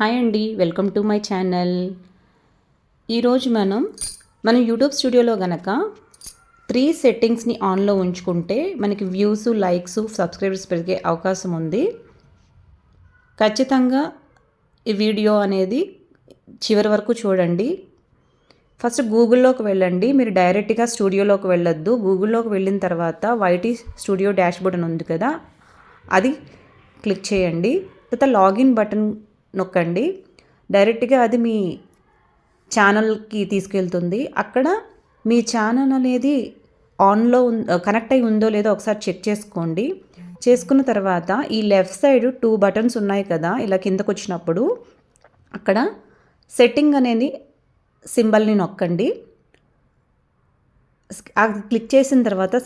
Hi అండి, welcome to my channel. ఈరోజు మనం యూట్యూబ్ స్టూడియోలో గనక 3 సెట్టింగ్స్ని ఆన్లో ఉంచుకుంటే మనకి వ్యూస్, లైక్స్, సబ్స్క్రైబర్స్ పెరిగే అవకాశం ఉంది. ఖచ్చితంగా ఈ వీడియో అనేది చివరి వరకు చూడండి. ఫస్ట్ గూగుల్లోకి వెళ్ళండి. మీరు డైరెక్ట్గా స్టూడియోలోకి వెళ్ళొద్దు. గూగుల్లోకి వెళ్ళిన తర్వాత వైటీ స్టూడియో డాష్బోర్డ్ అని ఉంది కదా, అది క్లిక్ చేయండి. తర్వాత లాగిన్ బటన్ నొక్కండి. డైరెక్ట్గా అది మీ ఛానల్కి తీసుకెళ్తుంది. అక్కడ మీ ఛానల్ అనేది ఆన్లో కనెక్ట్ అయి ఉందో లేదో ఒకసారి చెక్ చేసుకోండి. చేసుకున్న తర్వాత ఈ లెఫ్ట్ సైడ్ 2 బటన్స్ ఉన్నాయి కదా, ఇలా కిందకు వచ్చినప్పుడు అక్కడ సెట్టింగ్ అనేది సింబల్ని నొక్కండి. అది క్లిక్ చేసిన తర్వాత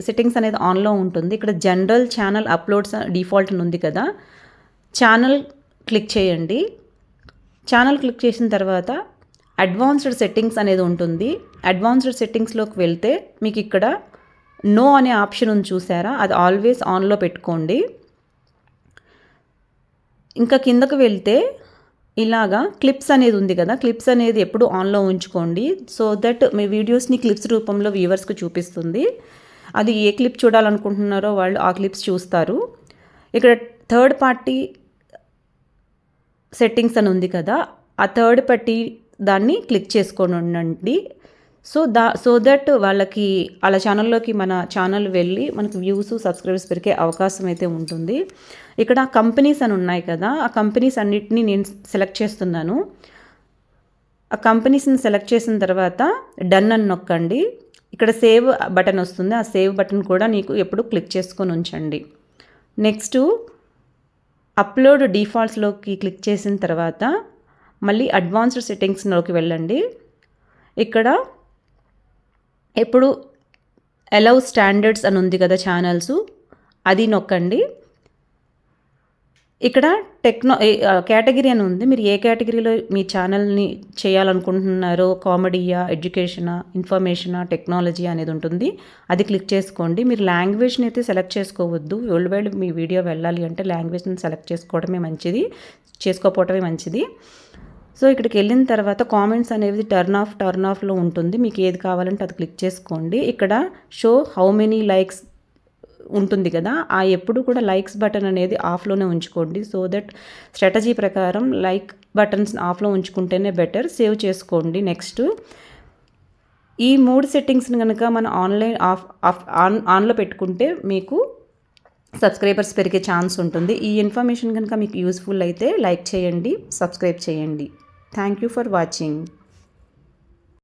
సెట్టింగ్స్ అనేది ఆన్లో ఉంటుంది. ఇక్కడ జనరల్ ఛానల్ అప్లోడ్స్ డిఫాల్ట్ అని ఉంది కదా, ఛానల్ క్లిక్ చేయండి. ఛానల్ క్లిక్ చేసిన తర్వాత అడ్వాన్స్డ్ సెట్టింగ్స్ అనేది ఉంటుంది. అడ్వాన్స్డ్ సెట్టింగ్స్లోకి వెళ్తే మీకు ఇక్కడ నో అనే ఆప్షన్ ఉంది, చూసారా? అది ఆల్వేస్ ఆన్లో పెట్టుకోండి. ఇంకా కిందకు వెళ్తే ఇలాగా క్లిప్స్ అనేది ఉంది కదా, క్లిప్స్ అనేది ఎప్పుడు ఆన్లో ఉంచుకోండి. సో దట్ మీ వీడియోస్ని క్లిప్స్ రూపంలో వ్యూవర్స్కి చూపిస్తుంది. అది ఏ క్లిప్ చూడాలనుకుంటున్నారో వాళ్ళు ఆ క్లిప్స్ చూస్తారు. ఇక్కడ థర్డ్ పార్టీ సెట్టింగ్స్ అని ఉంది కదా, ఆ థర్డ్ పార్టీ దాన్ని క్లిక్ చేసుకొని ఉండండి. సో దట్ వాళ్ళకి వాళ్ళ ఛానల్లోకి మన ఛానల్ వెళ్ళి మనకు వ్యూస్, సబ్స్క్రైబర్స్ పెరిగే అవకాశం అయితే ఉంటుంది. ఇక్కడ కంపెనీస్ అని ఉన్నాయి కదా, ఆ కంపెనీస్ అన్నిటినీ నేను సెలెక్ట్ చేస్తున్నాను. ఆ కంపెనీస్ని సెలెక్ట్ చేసిన తర్వాత డన్ అని నొక్కండి. ఇక్కడ సేవ్ బటన్ వస్తుంది. ఆ సేవ్ బటన్ కూడా నీకు ఎప్పుడు క్లిక్ చేసుకొని ఉంచండి. నెక్స్ట్ అప్లోడ్ డిఫాల్ట్స్లోకి క్లిక్ చేసిన తర్వాత మళ్ళీ అడ్వాన్స్డ్ సెట్టింగ్స్లోకి వెళ్ళండి. ఇక్కడ ఎప్పుడు అలౌ స్టాండర్డ్స్ అని ఉంది కదా ఛానల్స్, అది నొక్కండి. ఇక్కడ కేటగిరీ అని ఉంది. మీరు ఏ కేటగిరీలో మీ ఛానల్ని చేయాలనుకుంటున్నారో, కామెడీయా, ఎడ్యుకేషనా, ఇన్ఫర్మేషనా, టెక్నాలజీ అనేది ఉంటుంది. అది క్లిక్ చేసుకోండి. మీరు లాంగ్వేజ్ని అయితే సెలెక్ట్ చేసుకోవద్దు. వరల్డ్ వైడ్ మీ వీడియో వెళ్ళాలి అంటే లాంగ్వేజ్ని సెలెక్ట్ చేసుకోకపోవడమే మంచిది. సో ఇక్కడికి వెళ్ళిన తర్వాత కామెంట్స్ అనేది టర్న్ ఆఫ్లో ఉంటుంది. మీకు ఏది కావాలంటే అది క్లిక్ చేసుకోండి. ఇక్కడ షో హౌ మెనీ లైక్స్ ఉంటుంది కదా, ఆ ఎప్పుడు కూడా లైక్స్ బటన్ అనేది ఆఫ్లోనే ఉంచుకోండి. సో దట్ స్ట్రాటజీ ప్రకారం లైక్ బటన్స్ ఆఫ్లో ఉంచుకుంటేనే బెటర్. సేవ్ చేసుకోండి. నెక్స్ట్ ఈ 3 సెట్టింగ్స్ని కనుక మనం ఆన్లో పెట్టుకుంటే మీకు సబ్స్క్రైబర్స్ పెరిగే ఛాన్స్ ఉంటుంది. ఈ ఇన్ఫర్మేషన్ కనుక మీకు యూస్ఫుల్ అయితే లైక్ చేయండి, సబ్స్క్రైబ్ చేయండి. Thank you for watching.